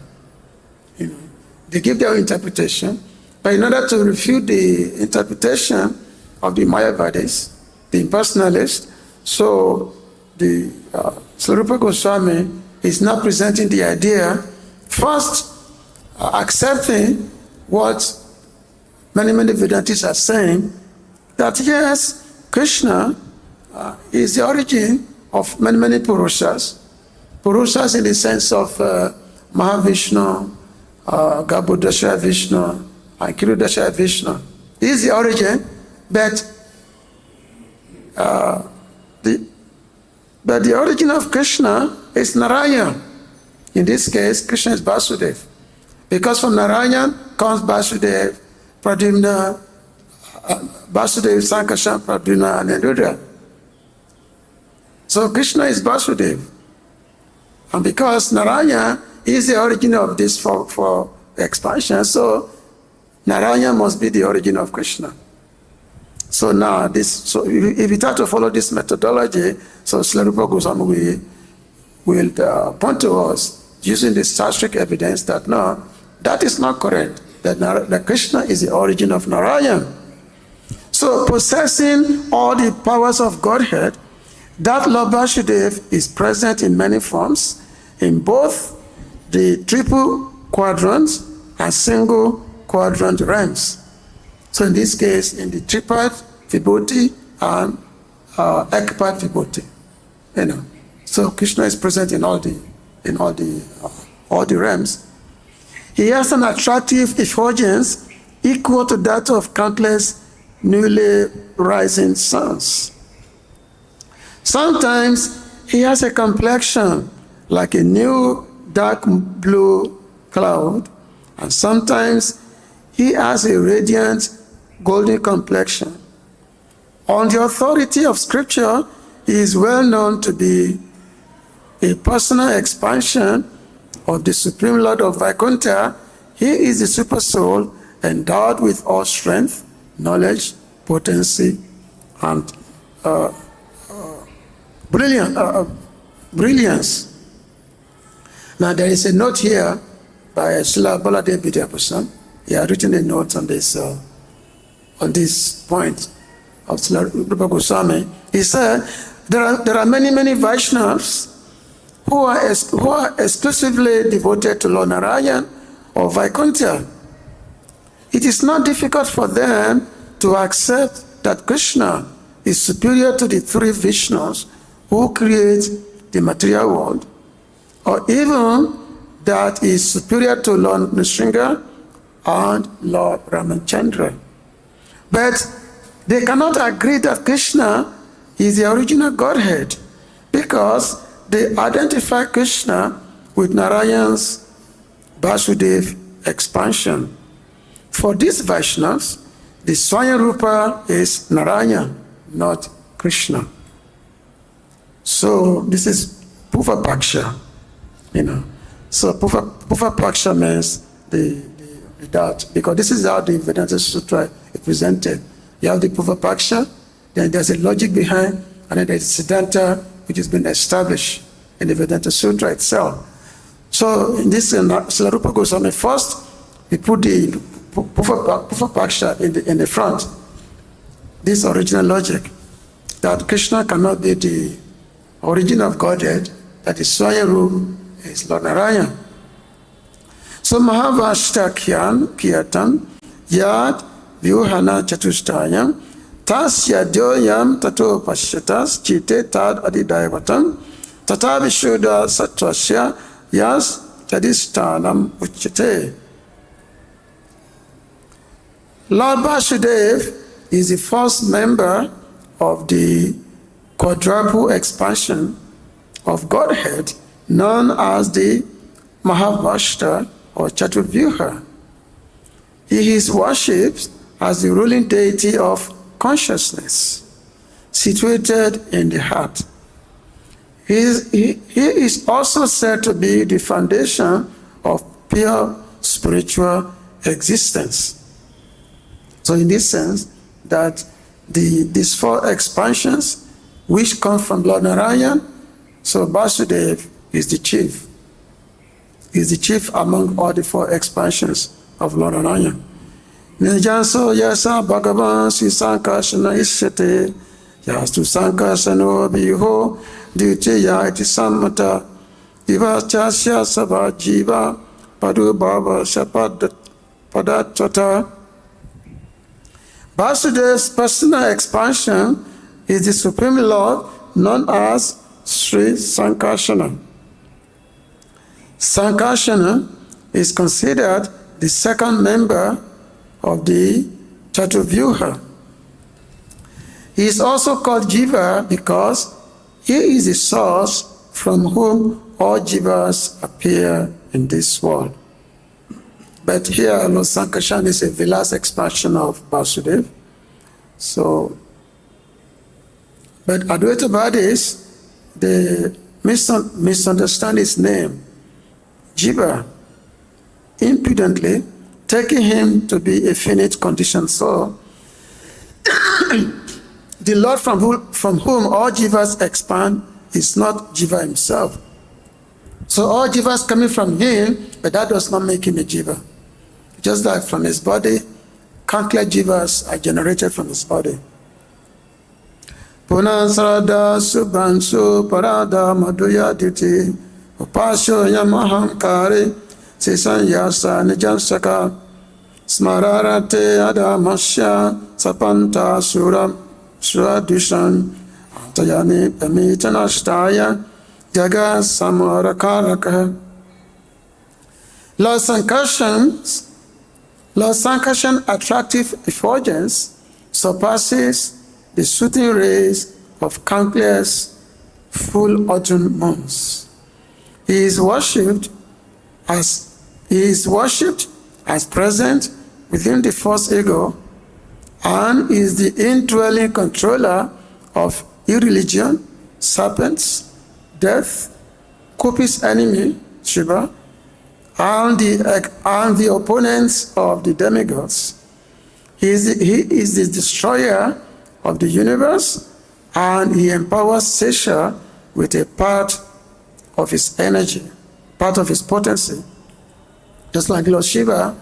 They give their own interpretation, but in order to refute the interpretation of the Mayavadis, the impersonalists, so the Srila Rupa Goswami is now presenting the idea, first accepting what many Vedantis are saying, that yes, Krishna is the origin of many Purushas. Purushas in the sense of Mahavishnu, Garbhodakashayi Vishnu, and Kshirodakashayi Vishnu. He is the origin, but the origin of Krishna is Narayana. In this case, Krishna is Vasudev. Because from Narayana comes Vasudev, Pradyumna, Vasudev, Sankarshan, Pradyumna, and Rudra. So Krishna is Vasudev. And because Narayana is the origin of this for expansion, so Narayana must be the origin of Krishna. So now if we try to follow this methodology, so Srila Rupa Goswami will point to us using the Shastric evidence that no, that is not correct, that Krishna is the origin of Narayana. So possessing all the powers of Godhead, that Lord Vasudev is present in many forms, in both the triple quadrants and single quadrant realms. So in this case, in the tripart vibhuti and ekpat vibhuti, So Krishna is present in all the realms. He has an attractive effulgence equal to that of countless newly rising suns. Sometimes he has a complexion like a new dark blue cloud, and sometimes he has a radiant golden complexion. On the authority of Scripture, he is well known to be a personal expansion of the Supreme Lord of Vaikuntha. He is the super soul endowed with all strength, knowledge, potency, and brilliance. Now there is a note here by Srila Baladev Vidyaprasad. He had written a note on this point of Srila Rupa Goswami. He said there are many Vaishnavas who are exclusively devoted to Lord Narayan or Vaikuntha. it is not difficult for them to accept that Krishna is superior to the three Vishnus who create the material world, or even that is superior to Lord Nrsimha and Lord Ramachandra. But they cannot agree that Krishna is the original Godhead because they identify Krishna with Narayan's Vasudev expansion. For these Vaishnavas, the Swayam Rupa is Narayana, not Krishna. So this is Puva Paksha, So Puva Paksha means the doubt, because this is how the Vedanta Sutra is presented. You have the Puva Paksha, then there's a logic behind, and then there's Siddhanta, which has been established in the Vedanta Sutra itself. So in this Srila Rupa Goswami, first we put the Puva Paksha in the front. This original logic that Krishna cannot be the origin of Godhead, that is Swayam Rupa is Lord Narayana. So Mahavashta Kirtan Yad Vyuhana Chatushtayam Tasya Dyoyam Tato Pashyatas Chite Tad Adidaivatam Tata Vishuddha Satvasya Yas Tadishtanam Uchyate. Lord Vasudev is the first member of the quadruple expansion of Godhead known as the Mahavashta or Chaturvyuha. He is worshipped as the ruling deity of consciousness, situated in the heart. He is also said to be the foundation of pure spiritual existence. So in this sense, that these four expansions, which come from Lord Narayan, so Vasudev is the chief. Is the chief among all the four expansions of Lord Narayan. Nijanso yasa bhagavan si sankashana isyate yastu sankashano biho dutiya iti sammata iva chasya sabha jiva padu bhava padatata. Vasudev's personal expansion is the Supreme Lord known as Sri Sankarsana. Sankarsana is considered the second member of the Chaturvyuha. He is also called Jiva because he is the source from whom all Jivas appear in this world. But here, Lord Sankarsana is a Vilas expansion of Vasudev. So, but Advaita Vadis, they misunderstand his name, Jiva, impudently taking him to be a finite conditioned soul. The Lord from whom all Jivas expand is not Jiva himself. So all Jivas coming from him, but that does not make him a Jiva. Just like from his body, countless Jivas are generated from his body. Punasarada Subhansu Parada Madhuya Diti Upasyo Yamahankari Sisanyasa Nijansaka Smararate Adamasya Sapanta Suradushan Antayani Pamitanashtaya Jaga Samarakaraka. Lord Sankarshan attractive effulgence surpasses the shooting rays of countless full autumn moons. He is worshipped as present within the first ego and is the indwelling controller of irreligion, serpents, death, Kupi's enemy, Shiva, and the opponents of the demigods. He is the destroyer of the universe, and he empowers Sesha with a part of his energy, part of his potency. Just like Lord Shiva,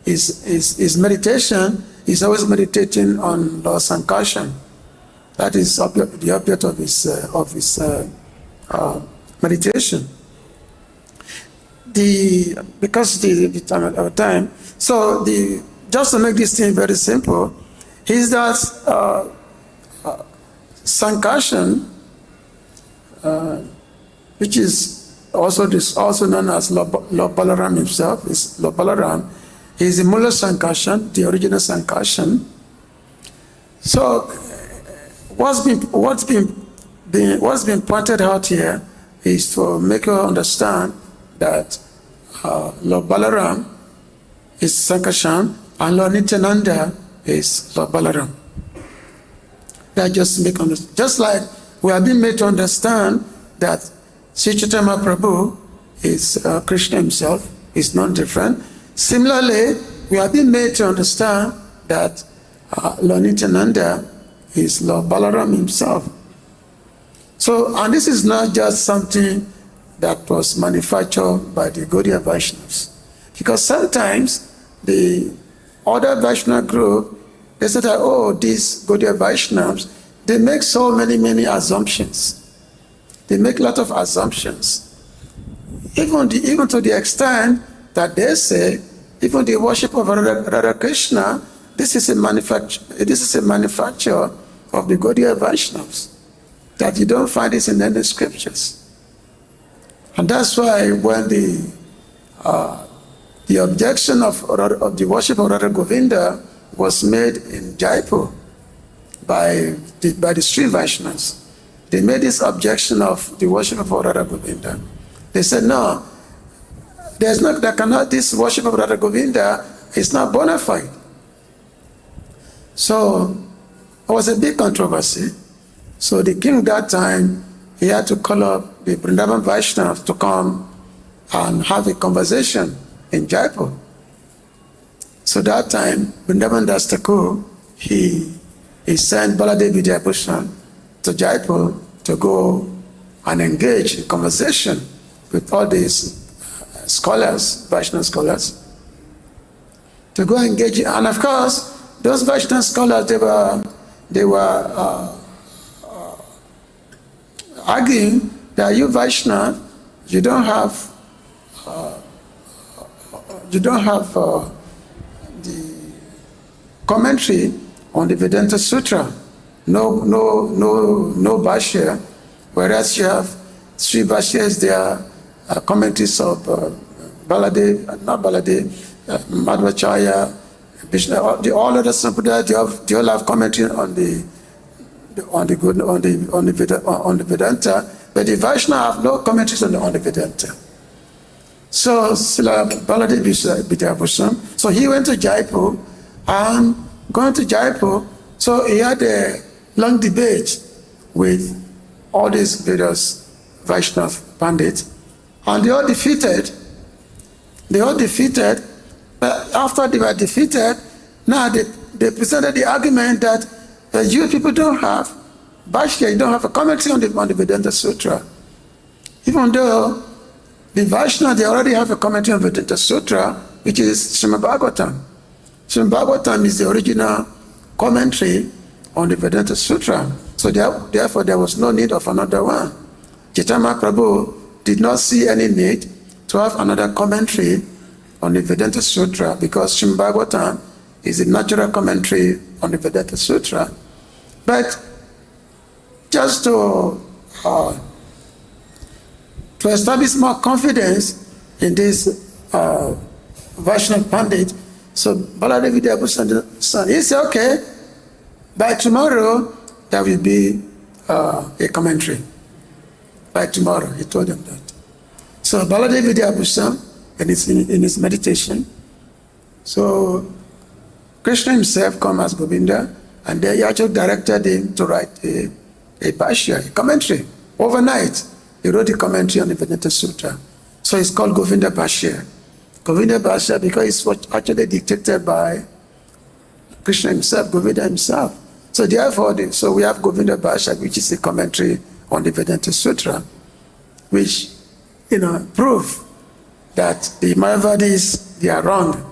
his meditation is always meditating on Lord Sankarshan. That is the object of his meditation. Because the time, so just to make this thing very simple, is that Sankarshan, which is also known as Lord Balaram himself, is Lord Balaram. He is the Mula Sankarshan, the original Sankarshan. So what's been pointed out here is to make you understand that Lord Balaram is Sankarshan and Lord Nityananda is Lord Balaram. That just like we have been made to understand that Sri Chaitanya Prabhu is Krishna himself, is non-different. Similarly, we have been made to understand that Lord Nityananda is Lord Balaram himself. So, and this is not just something that was manufactured by the Gaudiya Vaishnavas. Because sometimes the other Vaishnava group, they say that, oh, these Gaudiya Vaishnavas, they make so many assumptions. They make a lot of assumptions. Even to the extent that they say, even the worship of Radha Krishna, this is a manufacture of the Gaudiya Vaishnavas, that you don't find this in any scriptures. And that's why when the objection of the worship of Radha Govinda was made in Jaipur by the Sri Vaishnavas, they made this objection of the worship of Radha Govinda. They said, no, this worship of Radha Govinda is not bona fide. So it was a big controversy. So the king that time, he had to call up the Vrindavan Vaishnavas to come and have a conversation in Jaipur. So that time, Vrindavan Das Thakur, he sent Baladev Vidyabhushan to Jaipur to go and engage in conversation with all these scholars, Vaishnava scholars, to go engage. And of course, those Vaishnava scholars, they were arguing that you Vaishnava, you don't have the commentary on the Vedanta Sutra, no Bhashya, whereas you have three Bhashyas, they are commentaries of Baladev, Madhvacharya, Vishnu, all other Sampradaya, they all have commentary on the Vedanta, but the Vaishnava have no commentaries on the Vedanta. So Srila Baladev Vidyabhushan, so he went to Jaipur, and going to Jaipur, so he had a long debate with all these various Vaishnava pandits, and they all defeated. But after they were defeated, now they presented the argument that you people don't have Bhashya, you don't have a commentary on the Vedanta Sutra. Even though the Vaishnava, they already have a commentary on Vedanta Sutra, which is Srimad Bhagavatam. Srimad Bhagavatam is the original commentary on the Vedanta Sutra. So therefore, there was no need of another one. Chaitanya Prabhu did not see any need to have another commentary on the Vedanta Sutra because Srimad Bhagavatam is a natural commentary on the Vedanta Sutra. But just to establish more confidence in this Vaishnava Pandit, so Baladev Vidyabhushan, he said, okay, by tomorrow there will be a commentary. By tomorrow, he told them that. So Baladev Vidyabhushan, in his meditation, so Krishna himself came as Govinda, and they actually directed him to write a Bhashya, a commentary, overnight. He wrote a commentary on the Vedanta Sutra. So it's called Govinda Bhashya. Govinda Bhashya because it's actually dictated by Krishna himself, Govinda himself. So therefore, we have Govinda Bhashya, which is a commentary on the Vedanta Sutra, which, prove that the Mayavadis, they are wrong.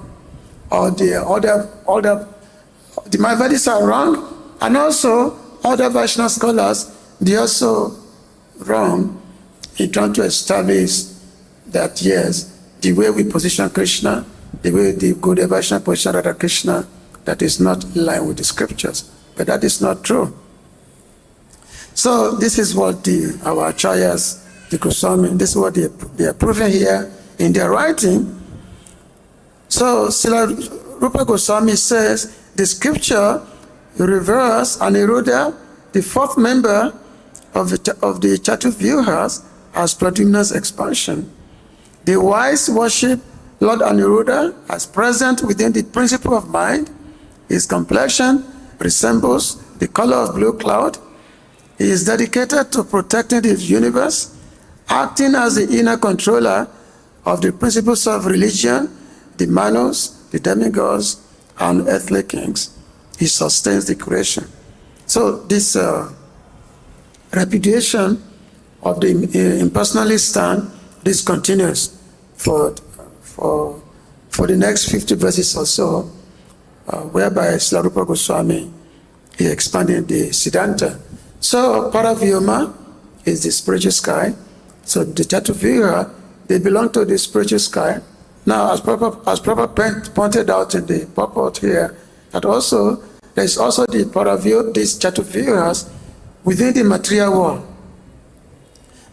Or the Mayavadis are wrong, and also other Vaishnava scholars, they are also wrong in trying to establish that, yes, the way we position Krishna the way the Gaudiya Vaishnava position Radha Krishna, that is not in line with the scriptures. But that is not true. So this is what our acharyas, the Goswami, this is what they are proving here in their writing. So Srila Rupa Goswami says the scripture reverse Aniruddha, the fourth member of the Chaturvyuhas, as predominant expansion. The wise worship Lord Aniruddha as present within the principle of mind. His complexion resembles the color of blue cloud. He is dedicated to protecting the universe, acting as the inner controller of the principles of religion, the Manus, the demigods, and earthly kings. He sustains the creation. So this repudiation of the impersonalist stand, this continues for the next 50 verses or so, whereby Srila Rupa Goswami he expanded the Siddhanta. So Paravyoma is the spiritual sky. So the Chaturvyuha, they belong to the spiritual sky. Now, as Prabhupada pointed out in the purport here, that also there is also the Paravyo, these Chaturvyuhas within the material world.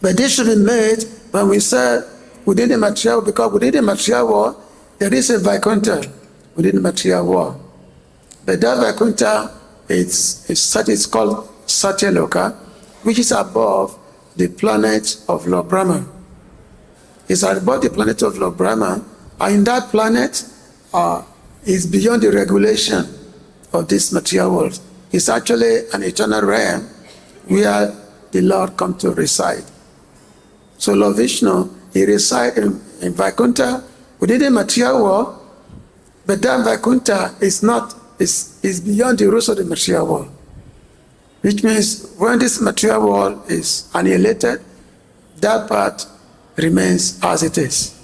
But this should be made when we say within the material, because within the material world there is a Vaikuntha within the material world. But that Vaikuntha is called Satyaloka, which is above the planet of Lord Brahma. It's above the planet of Lord Brahma, and in that planet is beyond the regulation of this material world. It's actually an eternal realm where the Lord comes to reside. So Lord Vishnu, he resides in Vaikuntha within the material world, but that Vaikuntha is beyond the rules of the material world. Which means when this material world is annihilated, that part remains as it is.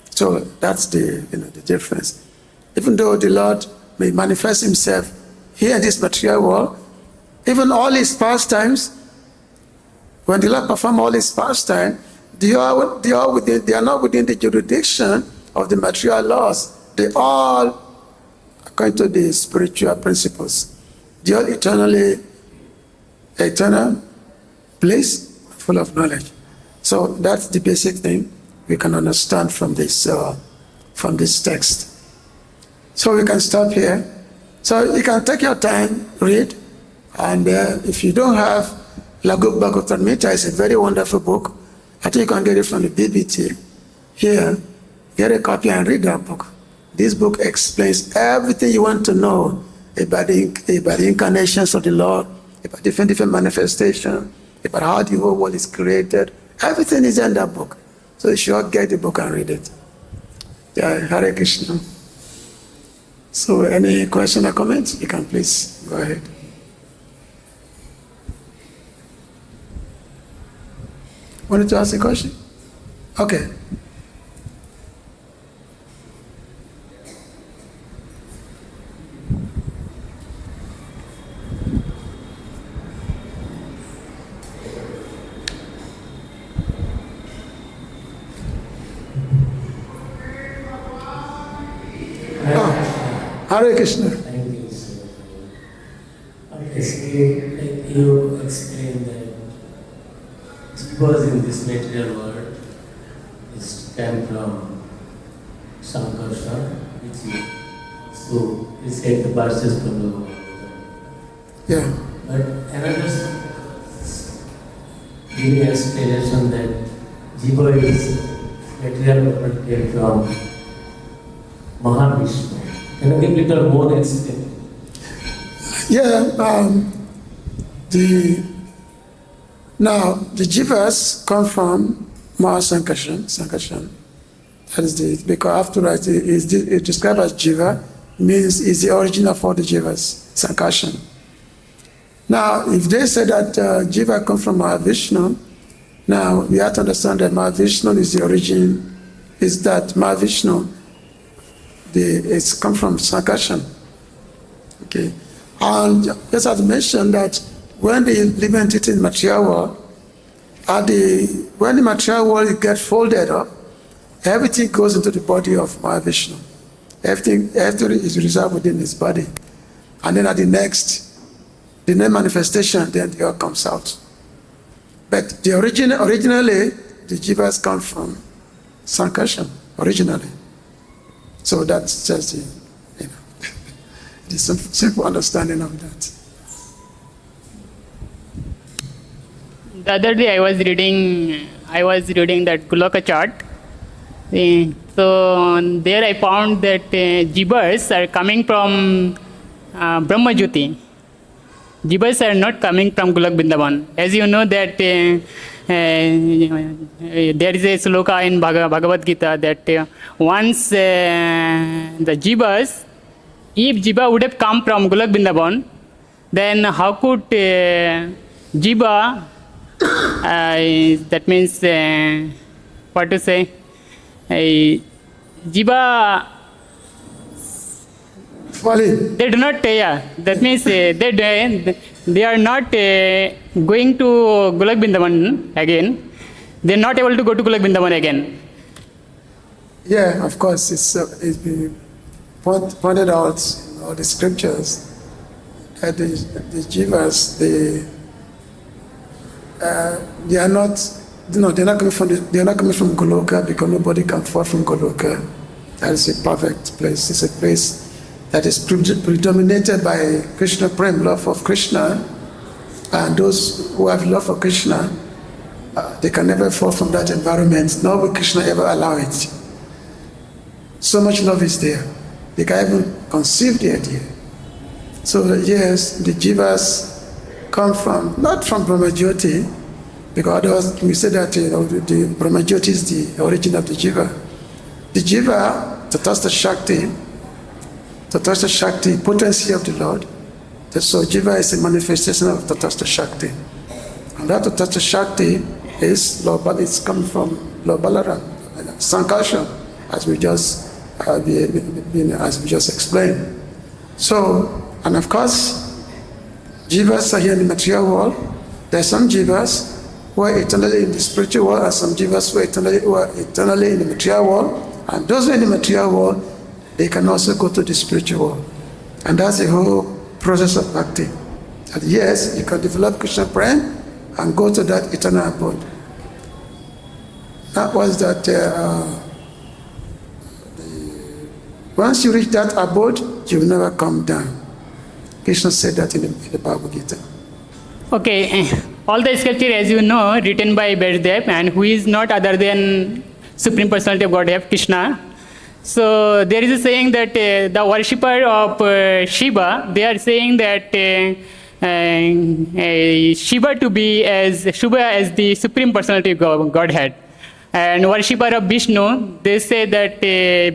So that's the difference. Even though the Lord may manifest himself here in this material world, even all his pastimes, when the Lord performs all his pastimes, they are not within the jurisdiction of the material laws. They all, according to the spiritual principles, they are eternal place full of knowledge. So that's the basic thing we can understand from this text. So we can stop here. So you can take your time, read, and if you don't have Laghu Bhagavatamrita, it's a very wonderful book. I think you can get it from the BBT. Here, get a copy and read that book. This book explains everything you want to know about the incarnations of the Lord, about different manifestations, about how the whole world is created. Everything is in that book. So you should get the book and read it. Yeah, Hare Krishna. So any question or comments? You can please go ahead. Wanted to ask a question? Okay. Hare Krishna. Thank you, sir. Okay, so like you explained that because in this material world is came from Sankarsha, which is so it's like the verses from the world. Yeah. But another giving explanation that Jiva is material world came from Mahavishnu. Can you give little more explanation? Yeah, the jivas come from Mahasankarshan. That is because after that it's described as jiva, means is the origin of all the jivas, Sankarshan. Now, if they say that jiva comes from Mahavishnu, now we have to understand that Mahavishnu is the origin, is that Mahavishnu, it's come from Sankarshan. Okay. And just as mentioned that when the living entity in the material world, when the material world gets folded up, everything goes into the body of Mahavishnu. Everything is reserved within his body. And then at the next manifestation, then the all comes out. But originally, the jivas come from Sankarshan, originally. So that's just the simple understanding of that. The other day I was reading that Goloka chart. So there I found that jivas are coming from Brahma Jyoti. Jivas are not coming from Golok Vrindavan. As you know that there is a sloka in Bhagavad Gita that once the jivas, if jiva would have come from Golok Vrindavan, then how could jiva, that means what to say, jiva, they do not, that means they are not going to Golok Vrindavan again. They are not able to go to Golok Vrindavan again. Yeah, of course, it's been pointed out in all the scriptures that the jivas, they are not, they're not coming from Goloka, because nobody can fall from Goloka. That is a perfect place. It's a place that is predominated by Krishna Prem, love of Krishna, and those who have love for Krishna, they can never fall from that environment, nor will Krishna ever allow it. So much love is there. They can even conceive the idea. So yes, the jivas come from, not from Brahma Jyoti, because otherwise we say that the Brahma Jyoti is the origin of the jiva. The jiva, Tatastha Shakti, potency of the Lord. So jiva is a manifestation of Tatastha Shakti. And that Tatastha Shakti is it's coming from Lord Balaram, Sankarshan, as we just explained. So, and of course, jivas are here in the material world. There are some jivas who are eternally in the spiritual world, and some jivas who are eternally in the material world. And those who are in the material world, they can also go to the spiritual world. And that's the whole process of bhakti. And yes, you can develop Krishna Prem and go to that eternal abode. That was that once you reach that abode, you will never come down. Krishna said that in the Bhagavad Gita. Okay, all the scripture, as you know, written by Vyasadeva, and who is not other than Supreme Personality of Godhead, Krishna. So there is a saying that the worshipper of Shiva, they are saying that Shiva to be as the Supreme Personality of Godhead. And worshipper of Vishnu, they say that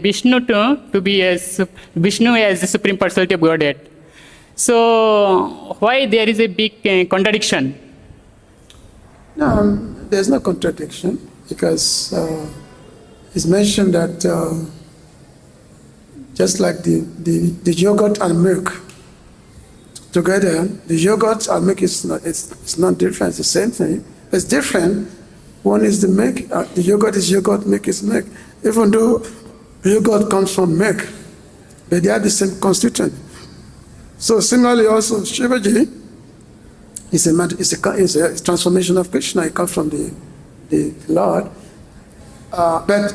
Vishnu to be as Vishnu as the Supreme Personality of Godhead. So why there is a big contradiction? No, there's no contradiction, because it's mentioned that just like the yogurt and milk together, the yogurt and milk it's not different, it's the same thing. It's different. One is the milk, the yogurt is yogurt, milk is milk. Even though yogurt comes from milk, but they are the same constituent. So similarly also, Shivaji is a transformation of Krishna. It comes from the Lord. But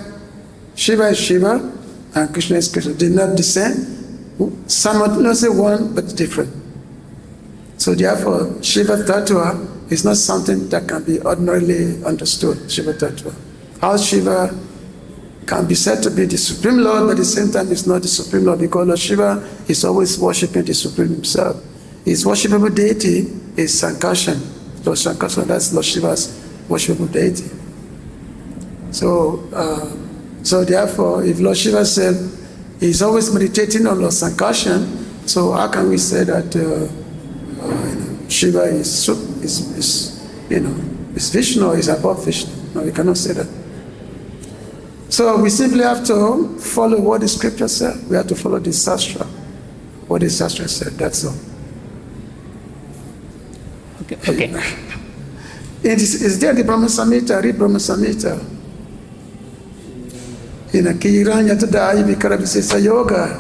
Shiva is Shiva and Krishna is Krishna. They're not the same. Simultaneously one, but different. So therefore, Shiva Tattva is not something that can be ordinarily understood, Shiva Tattva. How Shiva can be said to be the Supreme Lord, but at the same time it's not the Supreme Lord, because Lord Shiva is always worshipping the Supreme himself. His worshipable deity is Sankarshan. Lord Sankarshan, that's Lord Shiva's worshipable deity. So therefore, if Lord Shiva said he's always meditating on Lord Sankarshan, so how can we say that Shiva is Vishnu or is above Vishnu? No, we cannot say that. So we simply have to follow what the scripture said. We have to follow the Shastra, what the Shastra said, that's all. Okay. Is there the Brahma Samhita? Read Brahma Samhita. Kiranya Tadai Vikarabisisa Yoga,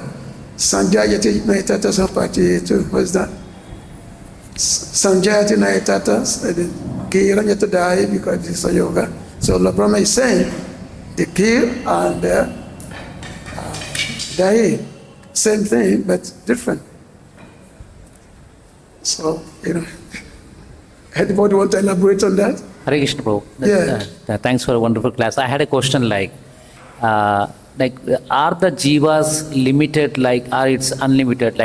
Sanjayati Naitata Sampati, what's that? Sanjayati Naitata, Kiranya Tadai Vikarabisisa Yoga. So Lord Brahma is saying the Kir and the Dai, same thing but different. So, anybody want to elaborate on that? Hare Krishna Prabhu. Yeah. Thanks for a wonderful class. I had a question are the jivas limited, or it's unlimited?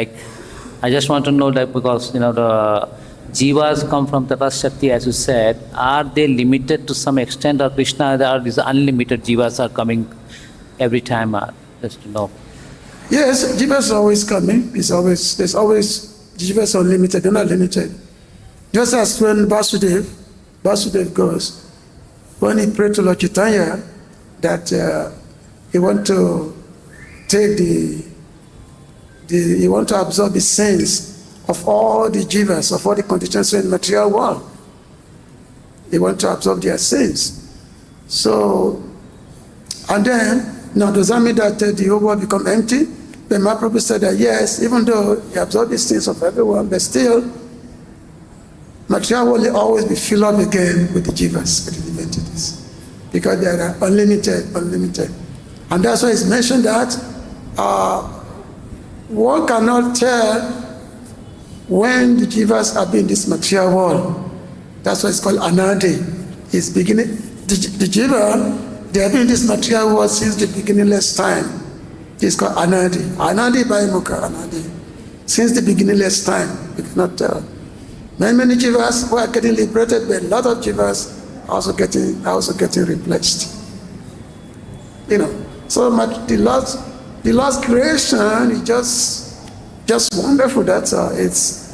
I just want to know, because the jivas come from Tata Shakti, as you said, are they limited to some extent, or Krishna, or these unlimited jivas are coming every time? Just to know. Yes, jivas are always coming. There's always jivas are limited. They're not limited. Just as when Vasudev goes, when he prayed to Lord Chaitanya that he want to take he want to absorb the sins of all the jivas, of all the conditions in the material world. They want to absorb their sins. So, and then, now does that mean that the whole world become empty? Then Mahaprabhu said that yes, even though he absorbed the sins of everyone, but still, material world will always be filled up again with the jivas, with the entities, because they are unlimited. And that's why it's mentioned that one cannot tell when the jivas are in this material world. That's why it's called Ādi. It's beginning. The jiva, they have been in this material world since the beginningless time. It's called Ādi. Ādi by Mukha, Ādi. Since the beginningless time, we cannot tell. Many jivas were getting liberated, but a lot of jivas are also getting replaced. So much the last creation is just wonderful. That's all. It's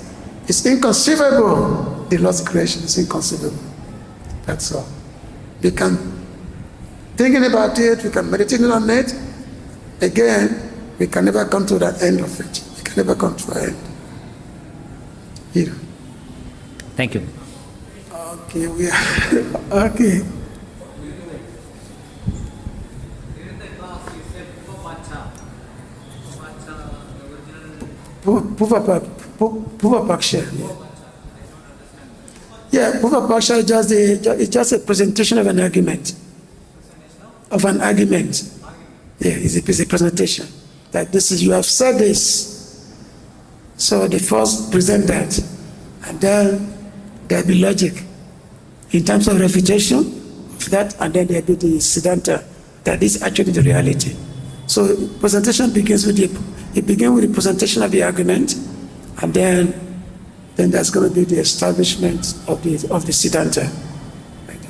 inconceivable. The last creation is inconceivable. That's all. We can thinking about it, we can meditate on it. Again, we can never come to the end of it. We can never come to the end. Thank you. Okay, we are okay. Puvapaksha. Yeah, Puvapaksha is just a presentation of an argument. Yeah, it's a presentation. That this is, you have said this. So they first present that. And then there'll be logic in terms of refutation of that, and then there'll be the Siddhanta, that is actually the reality. So presentation begins with the presentation of the argument, and then there's going to be the establishment of the Siddhanta. Like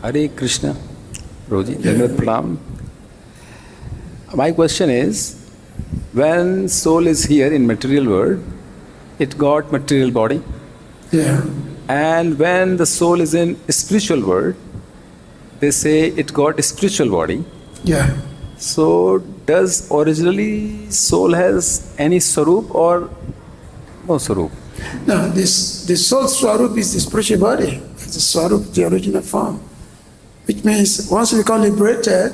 that. Hare Krishna, Roji, Dhanavad Pranam. My question is, when soul is here in material world, it got material body. Yeah. And when the soul is in spiritual world, they say it got a spiritual body. Yeah. So does originally soul has any swarup or no swarup? No, the soul swarup is the spiritual body. It's the swarup, the original form. Which means once we become liberated,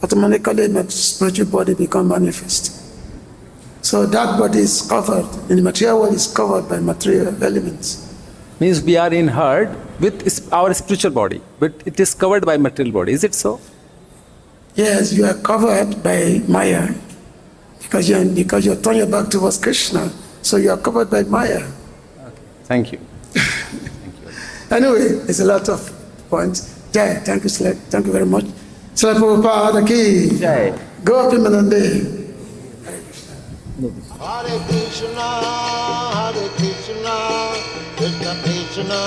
automatically the spiritual body becomes manifest. So that body is covered, and the material world is covered by material elements. Means we are in heart with our spiritual body, but it is covered by material body. Is it so? Yes, you are covered by Maya, because you're turning your back towards Krishna. So you are covered by Maya. Okay. Thank you. Anyway, there's a lot of points. Jai, thank you very much. Srila Prabhupada ki. Jai. Gopi Manande. Hare Krishna, Krishna Krishna.